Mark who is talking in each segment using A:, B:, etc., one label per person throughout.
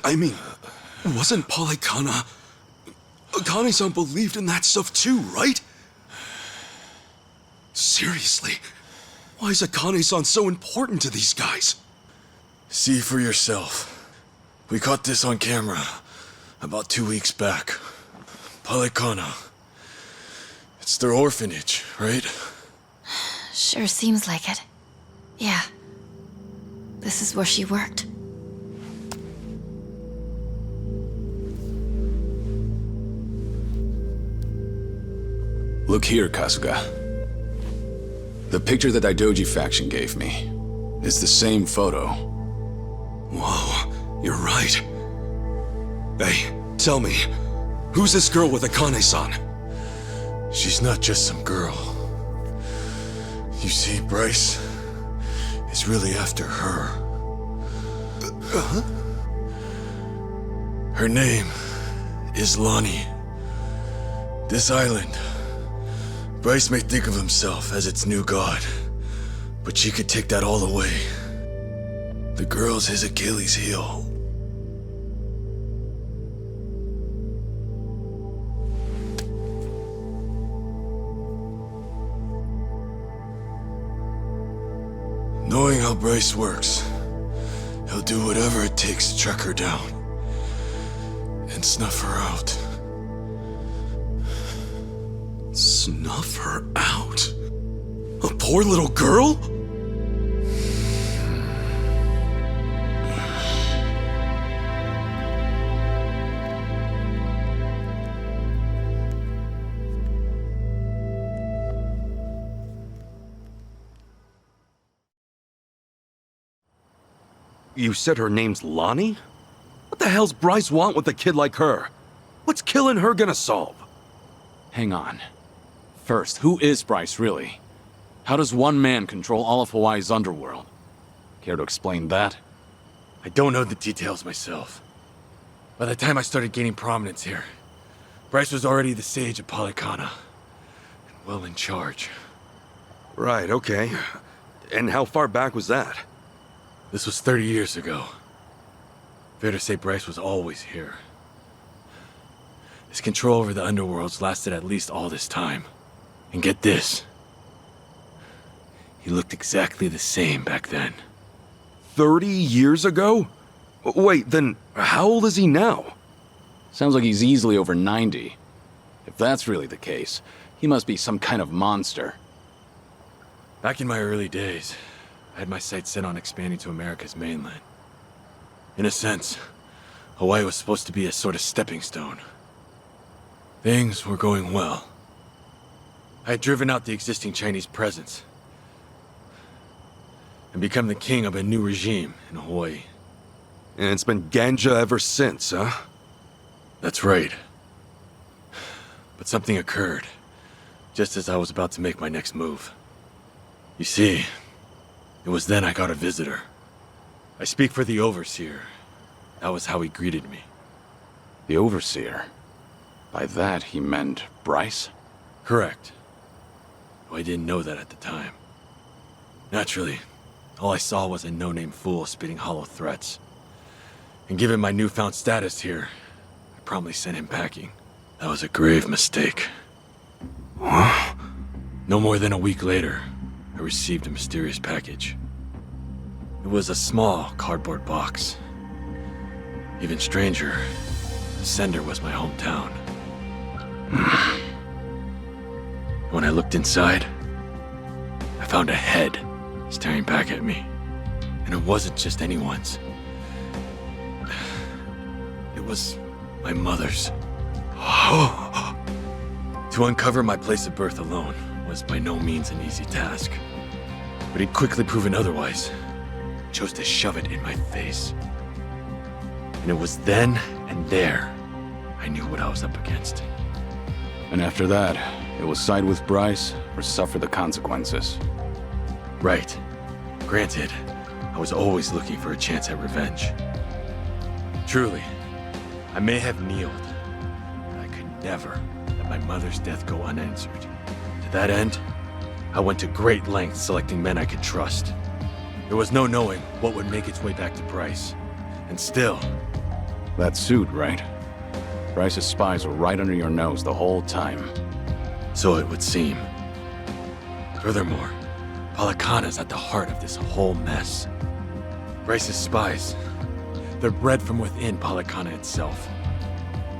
A: I mean, wasn't Palekana... Akane-san believed in that stuff too, right? Seriously, why is Akane-san so important to these guys?
B: See for yourself. We caught this on camera about 2 weeks back. Palekana. It's their orphanage, right?
C: Sure seems like it. Yeah. This is where she worked.
D: Look here, Kasuga. The picture that Daidoji faction gave me is the same photo.
A: Whoa, you're right. Hey, tell me, who's this girl with Akane-san?
B: She's not just some girl. You see, Bryce is really after her. Her name is Lonnie. This island, Bryce may think of himself as its new god, but she could take that all away. The girl's his Achilles heel. Knowing how Bryce works, he'll do whatever it takes to track her down and snuff her out.
A: Snuff her out? A poor little girl? You said her name's Lonnie? What the hell's Bryce want with a kid like her? What's killing her gonna solve?
D: Hang on. First, who is Bryce, really? How does one man control all of Hawaii's underworld? Care to explain that?
B: I don't know the details myself. By the time I started gaining prominence here, Bryce was already the sage of Palekana, and well in charge.
A: Right, okay. And how far back was that?
B: This was 30 years ago. Fair to say Bryce was always here. His control over the underworlds lasted at least all this time. And get this. He looked exactly the same back then.
A: 30 years ago? Wait, then how old is he now?
D: Sounds like he's easily over 90. If that's really the case, he must be some kind of monster.
B: Back in my early days, I had my sights set on expanding to America's mainland. In a sense, Hawaii was supposed to be a sort of stepping stone. Things were going well. I had driven out the existing Chinese presence and become the king of a new regime in Hawaii.
A: And it's been ganja ever since, huh?
B: That's right. But something occurred, just as I was about to make my next move. You see, it was then I got a visitor. I speak for the Overseer. That was how he greeted me.
D: The Overseer? By that, he meant Bryce?
B: Correct. Though I didn't know that at the time. Naturally, all I saw was a no-name fool spitting hollow threats. And given my newfound status here, I promptly sent him packing. That was a grave mistake.
A: Huh?
B: No more than a week later, I received a mysterious package. It was a small cardboard box. Even stranger, the sender was my hometown. When I looked inside, I found a head staring back at me. And it wasn't just anyone's. It was my mother's. To uncover my place of birth alone was by no means an easy task. But he'd quickly proven otherwise. Chose to shove it in my face. And it was then and there I knew what I was up against.
D: And after that, it was side with Bryce or suffer the consequences.
B: Right. Granted, I was always looking for a chance at revenge. Truly, I may have kneeled, but I could never let my mother's death go unanswered. To that end, I went to great lengths selecting men I could trust. There was no knowing what would make its way back to Bryce. And still,
D: That suit, right? Bryce's spies were right under your nose the whole time.
B: So it would seem. Furthermore, Palekana's at the heart of this whole mess. Bryce's spies, they're bred from within Palekana itself.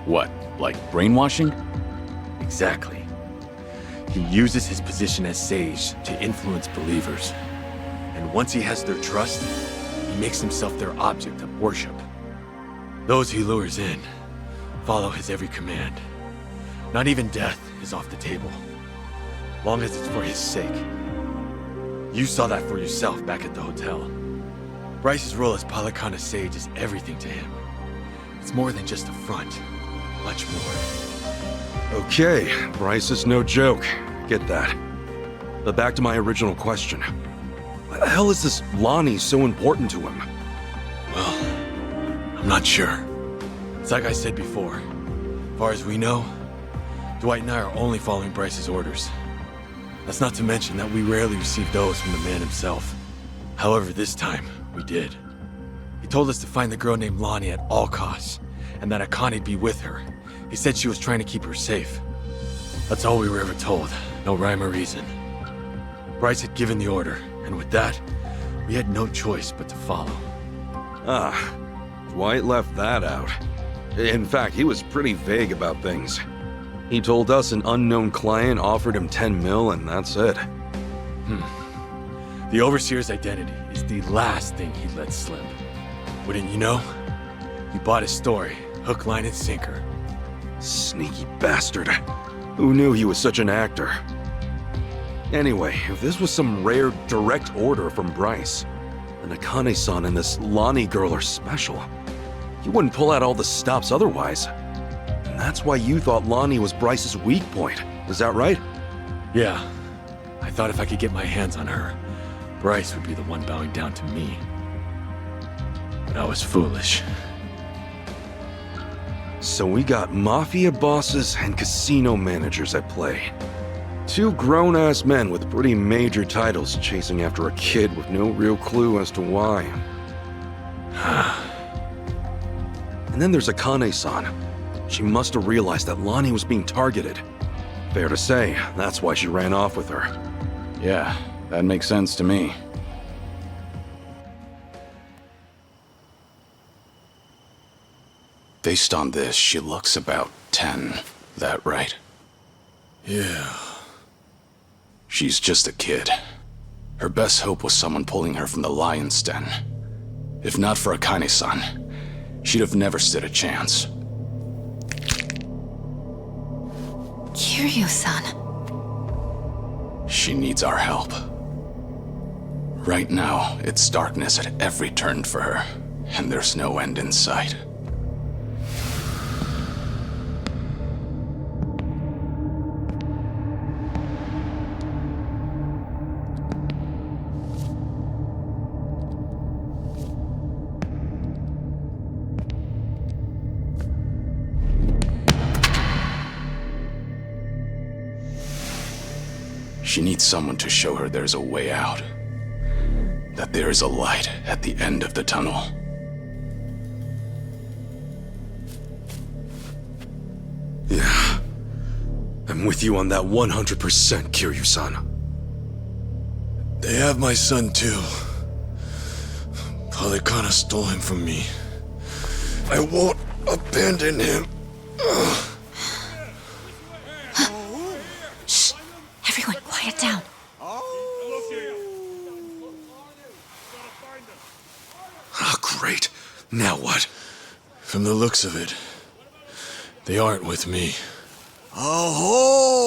D: What, like brainwashing?
B: Exactly. He uses his position as sage to influence believers. And once he has their trust, he makes himself their object of worship. Those he lures in follow his every command. Not even death is off the table, long as it's for his sake. You saw that for yourself back at the hotel. Bryce's role as Palekana sage is everything to him. It's more than just a front, much more.
A: Okay, Bryce is no joke. Get that. But back to my original question. Why the hell is this Lonnie so important to him?
B: Well, I'm not sure. It's like I said before. As far as we know, Dwight and I are only following Bryce's orders. That's not to mention that we rarely receive those from the man himself. However, this time, we did. He told us to find the girl named Lonnie at all costs, and that Akani'd be with her. He said she was trying to keep her safe. That's all we were ever told. No rhyme or reason. Bryce had given the order, and with that, we had no choice but to follow.
A: Ah, Dwight left that out. In fact, he was pretty vague about things. He told us an unknown client offered him 10 mil, and that's it.
B: The Overseer's identity is the last thing he'd let slip. Wouldn't you know? He bought his story, hook, line, and sinker.
A: Sneaky bastard. Who knew he was such an actor? Anyway, if this was some rare direct order from Bryce, then Akane-san and this Lonnie girl are special. He wouldn't pull out all the stops otherwise. And that's why you thought Lonnie was Bryce's weak point. Is that right?
B: Yeah. I thought if I could get my hands on her, Bryce would be the one bowing down to me. But I was foolish.
A: So we got mafia bosses and casino managers at play. Two grown-ass men with pretty major titles chasing after a kid with no real clue as to why. And then there's Akane-san. She must have realized that Lonnie was being targeted. Fair to say, that's why she ran off with her.
D: Yeah, that makes sense to me. Based on this, she looks about 10. That right?
B: Yeah.
D: She's just a kid. Her best hope was someone pulling her from the lion's den. If not for Akane-san, she'd have never stood a chance.
C: Kiryu-san.
D: She needs our help. Right now, it's darkness at every turn for her, and there's no end in sight. She needs someone to show her there's a way out. That there is a light at the end of the tunnel.
A: Yeah. I'm with you on that 100%, Kiryu-san.
B: They have my son too. Palekana stole him from me. I won't abandon him.
C: Shh! Everyone, quiet down.
A: Oh, great. Now what?
B: From the looks of it, they aren't with me.
E: Ahoy!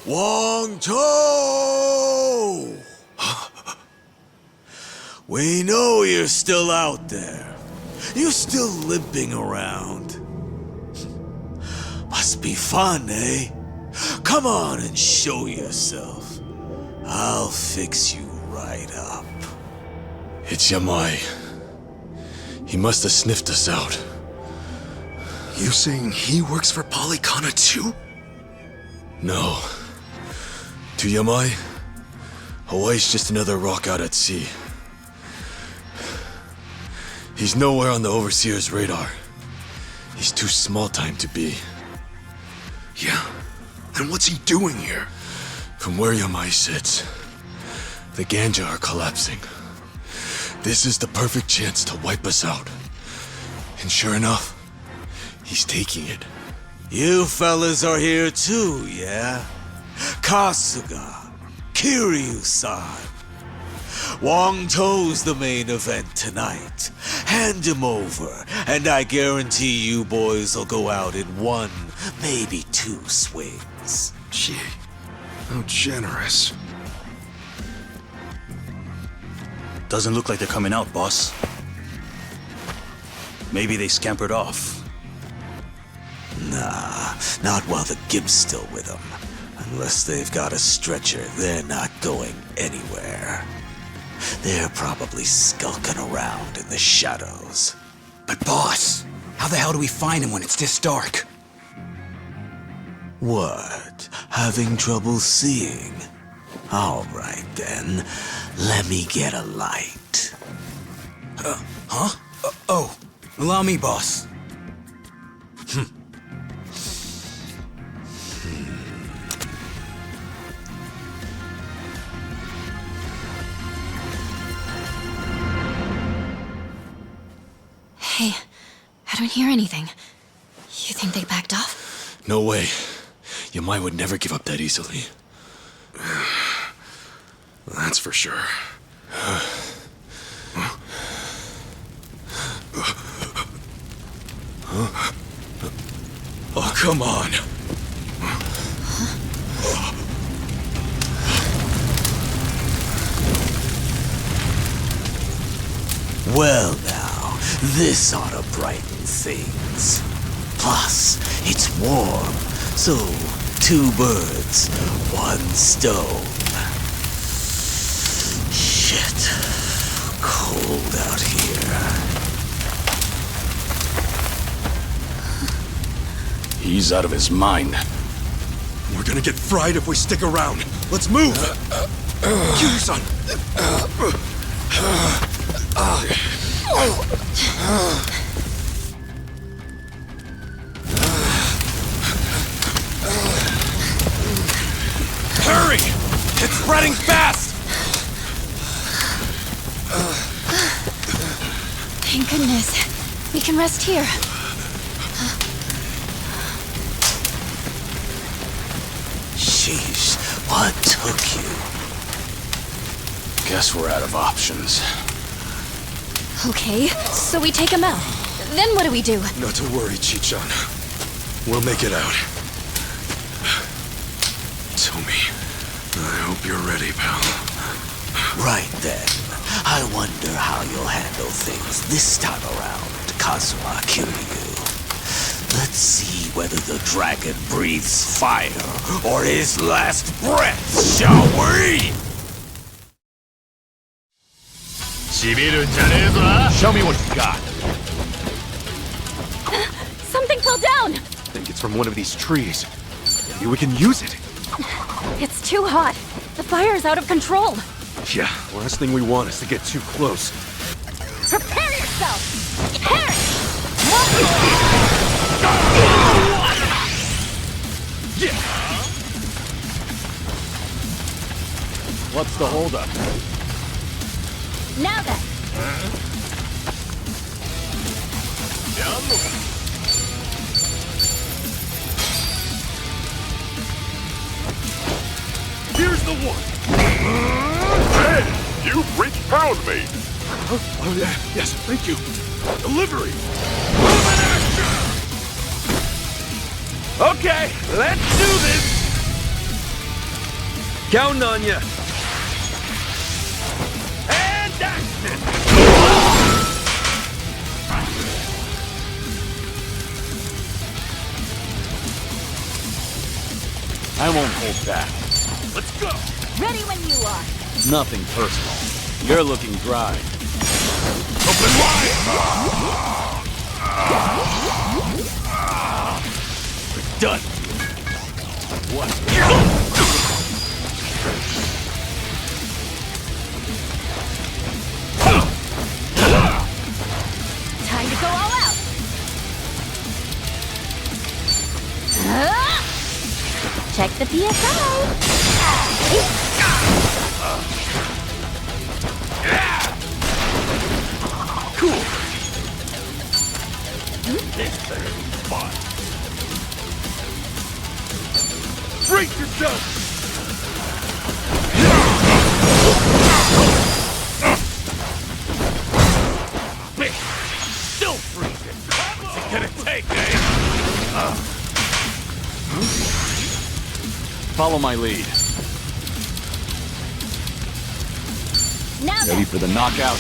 E: Wong Cho! We know you're still out there. You're still limping around. Must be fun, eh? Come on and show yourself. I'll fix you right up.
B: It's Yamai. He must have sniffed us out.
A: You saying he works for Palekana too?
B: No. To Yamai, Hawaii's just another rock out at sea. He's nowhere on the Overseer's radar. He's too small time to be.
A: Yeah? Then what's he doing here?
B: From where Yamai sits, the Ganja are collapsing. This is the perfect chance to wipe us out. And sure enough, he's taking it.
E: You fellas are here too, yeah? Kasuga, Kiryu-san. Wong To's the main event tonight. Hand him over, and I guarantee you boys will go out in one, maybe two swings.
A: Gee, how generous.
F: Doesn't look like they're coming out, boss. Maybe they scampered off.
E: Nah, not while the Gimp's still with them. Unless they've got a stretcher, they're not going anywhere. They're probably skulking around in the shadows.
F: But boss, how the hell do we find him when it's this dark?
E: What? Having trouble seeing? All right then, let me get a light.
F: Oh, allow me, boss.
C: Hey, I don't hear anything. You think they backed off?
B: No way. Yamai would never give up that easily.
A: That's for sure.
B: Oh, come on.
E: Well now, this ought to brighten things. Plus, it's warm, so 2 birds, 1 stone. Shit, cold out here.
D: He's out of his mind.
A: We're gonna get fried if we stick around. Let's move! Kiryu-san!
B: Hurry! It's spreading fast!
C: Thank goodness. We can rest here.
E: Sheesh, what took you?
D: Guess we're out of options.
C: Okay, so we take him out. Then what do we do?
A: Not to worry, Chichan. We'll make it out. Tommy, I hope you're ready, pal.
E: Right then, I wonder how you'll handle things this time around, Kazuma Kiryu. Let's see whether the dragon breathes fire or his last breath, shall we?
B: Show me what you got.
C: Something fell down!
A: I think it's from one of these trees. Maybe we can use it.
C: It's too hot. The fire's out of control.
A: Yeah, last thing we want is to get too close.
C: Prepare yourself! Perish!
B: What's the holdup?
C: Now then!
G: Here's the one! Hey! You've reached pound me!
A: Oh, yeah, yes, thank you.
G: Delivery!
A: Okay, let's do this! Counting on you.
G: And action!
B: I won't hold back.
G: Let's go!
C: Ready when you are.
B: Nothing personal. You're looking dry.
G: Open wide!
B: We're done. What?
C: Check the PSI.
G: Cool. This better be fun. Brace yourself! Still freezing. What's it gonna take, eh?
D: Follow my lead.
C: Now
D: Ready for the knockout?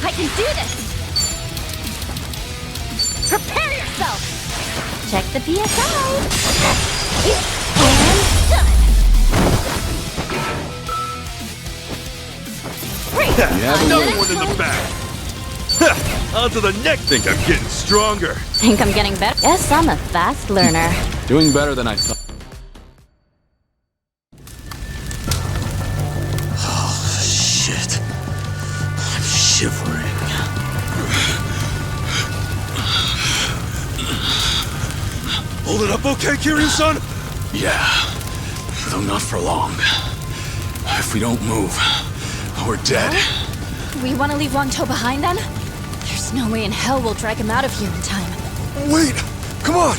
C: I can do this! Prepare yourself! Check the PSI! And done! Great!
G: Another one in the back! Ha! On to the next! Think I'm getting stronger!
C: Think I'm getting better? Guess I'm a fast learner.
D: Doing better than I thought.
E: Shit. I'm shivering.
A: Hold it up okay, Kiryu-san?
D: Yeah, though not for long. If we don't move, we're dead.
C: We want to leave Wangto behind then? There's no way in hell we'll drag him out of here in time.
A: Wait! Come on!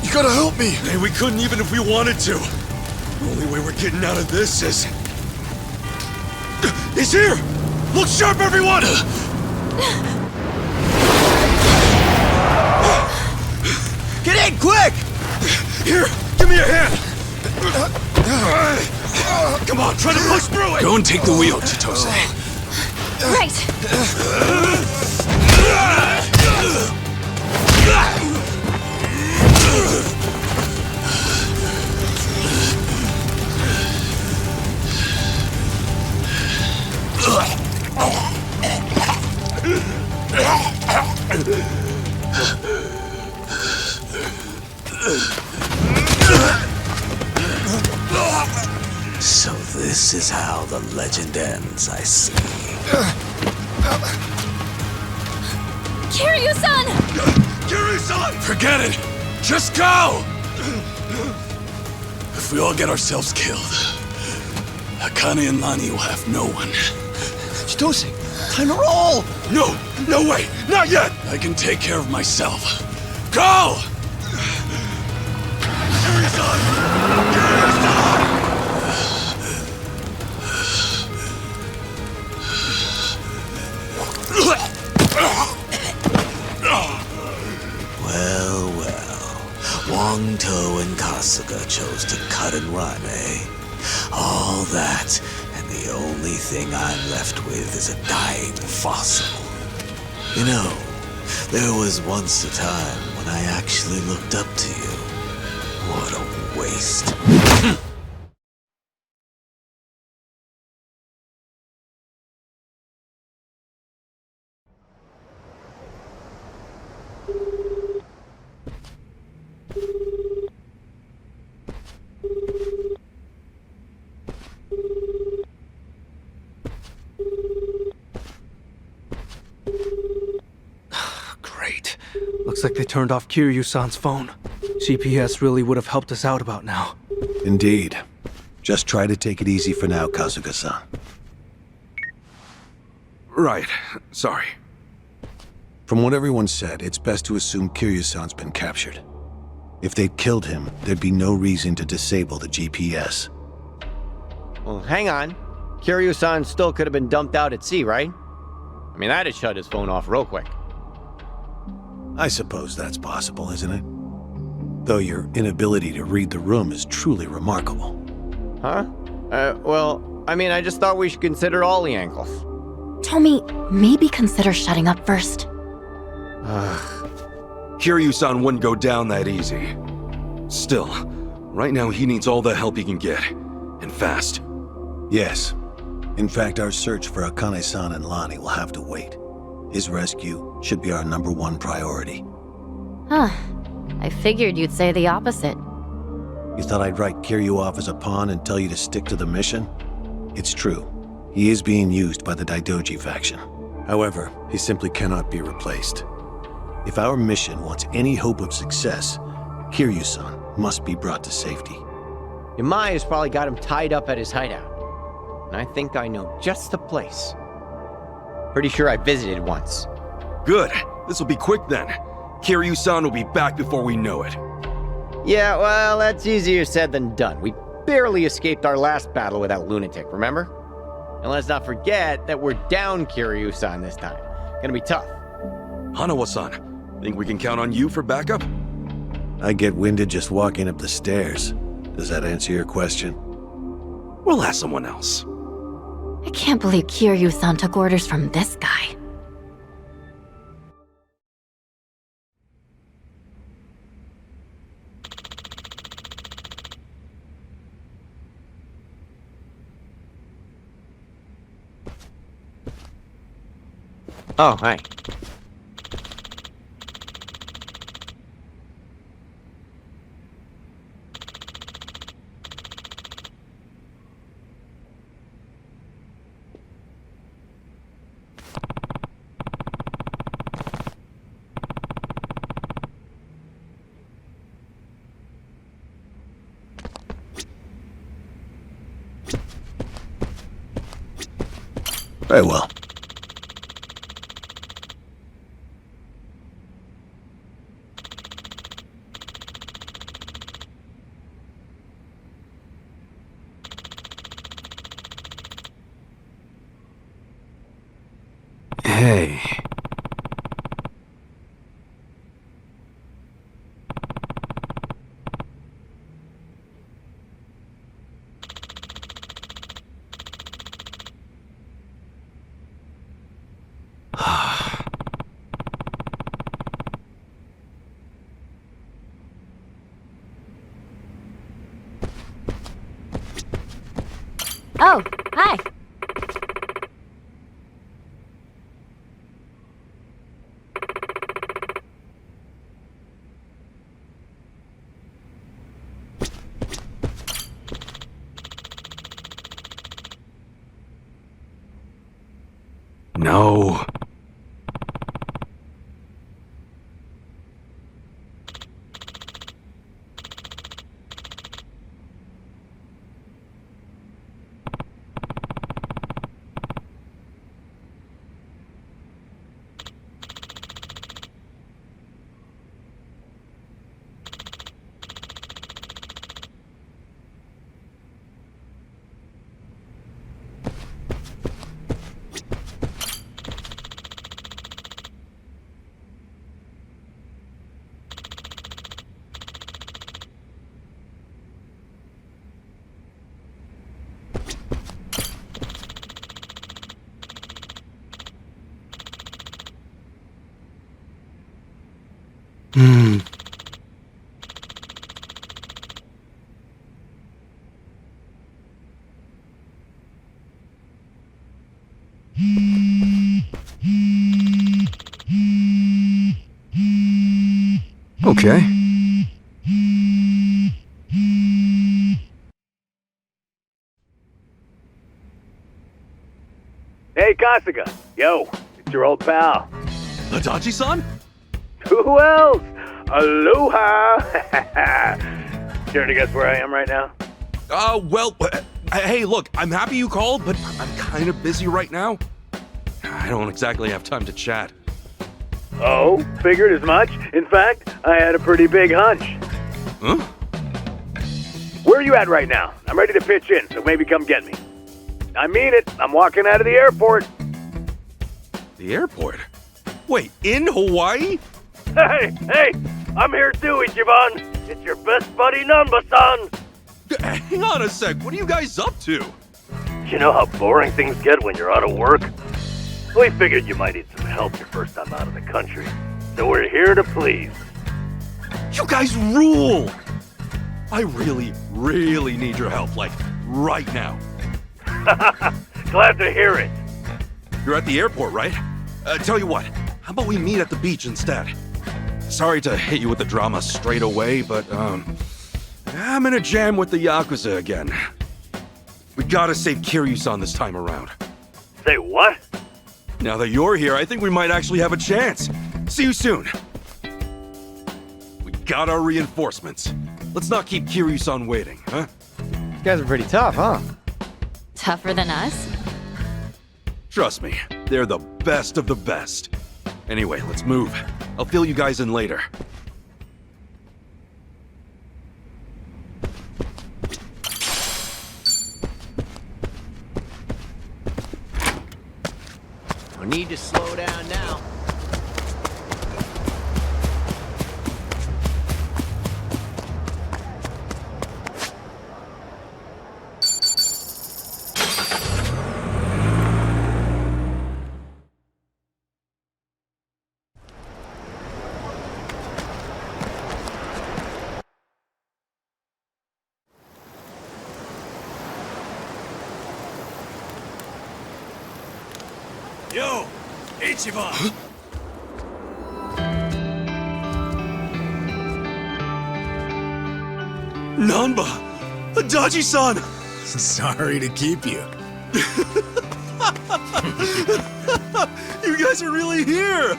A: You gotta help me! Hey, we couldn't even if we wanted to. The only way we're getting out of this is... He's here! Look sharp, everyone!
E: Get in, quick!
A: Here, give me a hand! Come on, try to push through it!
D: Go and take the wheel, Chitose.
C: Right!
E: So this is how the legend ends, I see.
C: Kiryu-san!
A: Kiryu-san!
D: Forget it! Just go! If we all get ourselves killed, Akane and Lani will have no one.
A: Chitose, time to roll! No way! Not yet!
D: I can take care of myself. Go!
A: Kiryu-san! Kiryu-san!
E: Well, Wangto and Kasuga chose to cut and run, eh? All that, and the only thing I'm left with is a dying fossil. You know, there was once a time when I actually looked up to you. What a waste.
H: Great. Looks like they turned off Kiryu-san's phone. GPS really would have helped us out about now.
I: Indeed. Just try to take it easy for now, Kasuga-san.
A: Right. Sorry.
I: From what everyone said, it's best to assume Kiryu-san's been captured. If they'd killed him, there'd be no reason to disable the GPS.
J: Well, hang on. Kiryu-san still could have been dumped out at sea, right? I mean, that'd shut his phone off real quick.
I: I suppose that's possible, isn't it? Though your inability to read the room is truly remarkable.
J: Huh? Well, I mean, I just thought we should consider all the angles.
C: Tommy, maybe consider shutting up first.
A: Kiryu-san wouldn't go down that easy. Still, right now he needs all the help he can get. And fast.
I: Yes. In fact, our search for Akane-san and Lani will have to wait. His rescue should be our #1 priority.
C: Huh. I figured you'd say the opposite.
I: You thought I'd write Kiryu off as a pawn and tell you to stick to the mission? It's true. He is being used by the Daidoji faction. However, he simply cannot be replaced. If our mission wants any hope of success, Kiryu-san must be brought to safety.
J: Yamai has probably got him tied up at his hideout. And I think I know just the place. Pretty sure I visited once.
A: Good. This will be quick then. Kiryu-san will be back before we know it.
J: Yeah, well, that's easier said than done. We barely escaped our last battle with that lunatic, remember? And let's not forget that we're down Kiryu-san this time. Gonna be tough.
A: Hanawa-san, think we can count on you for backup?
I: I get winded just walking up the stairs. Does that answer your question?
A: We'll ask someone else.
C: I can't believe Kiryu-san took orders from this guy.
J: Oh, hi.
I: Very well.
A: Hey.
C: Oh, hi.
A: No. Okay.
K: Hey, Kasuga. Yo, it's your old pal.
A: Adachi-san?
K: Who else? Aloha! Care to guess where I am right now?
A: Hey, look, I'm happy you called, but I'm kind of busy right now. I don't exactly have time to chat.
K: Oh, figured as much. In fact, I had a pretty big hunch.
A: Huh?
K: Where are you at right now? I'm ready to pitch in, so maybe come get me. I mean it. I'm walking out of the airport.
A: The airport? Wait, in Hawaii?
K: Hey, I'm here too, Ichiban. It's your best buddy, Nanba-san.
A: Hang on a sec, what are you guys up to?
K: You know how boring things get when you're out of work? We figured you might need some help your first time out of the country. So we're here to please.
A: You guys rule! I really, really need your help, like, right now.
K: Glad to hear it.
A: You're at the airport, right? Tell you what, how about we meet at the beach instead? Sorry to hit you with the drama straight away, but, I'm in a jam with the Yakuza again. We gotta save Kiryu-san this time around.
K: Say what?
A: Now that you're here, I think we might actually have a chance. See you soon. We got our reinforcements. Let's not keep Kiryu-san waiting, huh?
J: You guys are pretty tough, huh?
C: Tougher than us?
A: Trust me, they're the best of the best. Anyway, let's move. I'll fill you guys in later.
J: No need to slow down now.
G: Yo, Ichiban!
A: Nanba! Adachi-san!
E: Sorry to keep you.
A: You guys are really here!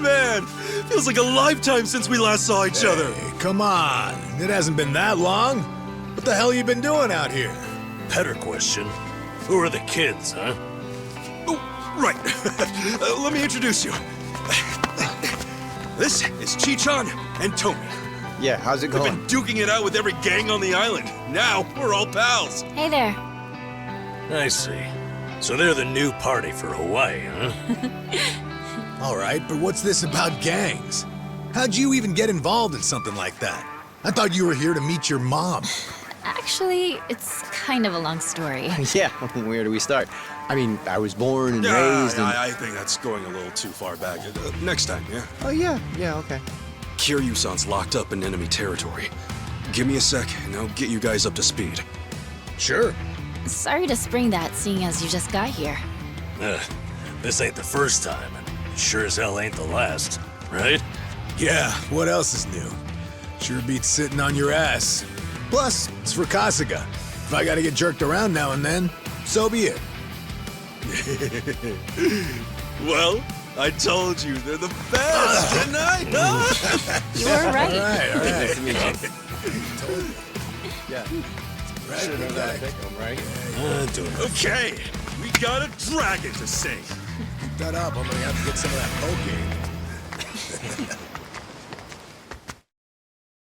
A: Man, feels like a lifetime since we last saw each other.
E: Hey, come on. It hasn't been that long. What the hell you been doing out here?
G: Better question. Who are the kids, huh?
A: Oh, right. Let me introduce you. This is Chi-chan and Tomi.
J: Yeah, how's it
A: We've
J: going?
A: been duking it out with every gang on the island. Now, we're all pals.
C: Hey there.
G: I see. So they're the new party for Hawaii, huh?
E: All right, but what's this about gangs? How'd you even get involved in something like that? I thought you were here to meet your mom.
C: Actually, it's kind of a long story.
J: Yeah, where do we start? I mean, I was born and
A: Yeah,
J: raised and...
A: I think that's going a little too far back. Next time, yeah?
J: Oh, yeah, okay.
A: Kiryu-san's locked up in enemy territory. Give me a sec, and I'll get you guys up to speed.
E: Sure.
C: Sorry to spring that, seeing as you just got here.
G: This ain't the first time, and sure as hell ain't the last, right?
E: Yeah, what else is new? Sure beats sitting on your ass. Plus, it's for Kasuga. If I gotta get jerked around now and then, so be it.
A: Well, I told you, they're the best, didn't I?
C: You were right.
E: All right.
J: Nice to meet you.
E: Told you.
J: Yeah.
E: Right, big guy.
J: Right?
G: Doing it.
A: Okay, we got a dragon to sing.
E: Keep that up. I'm gonna have to get some of that poke.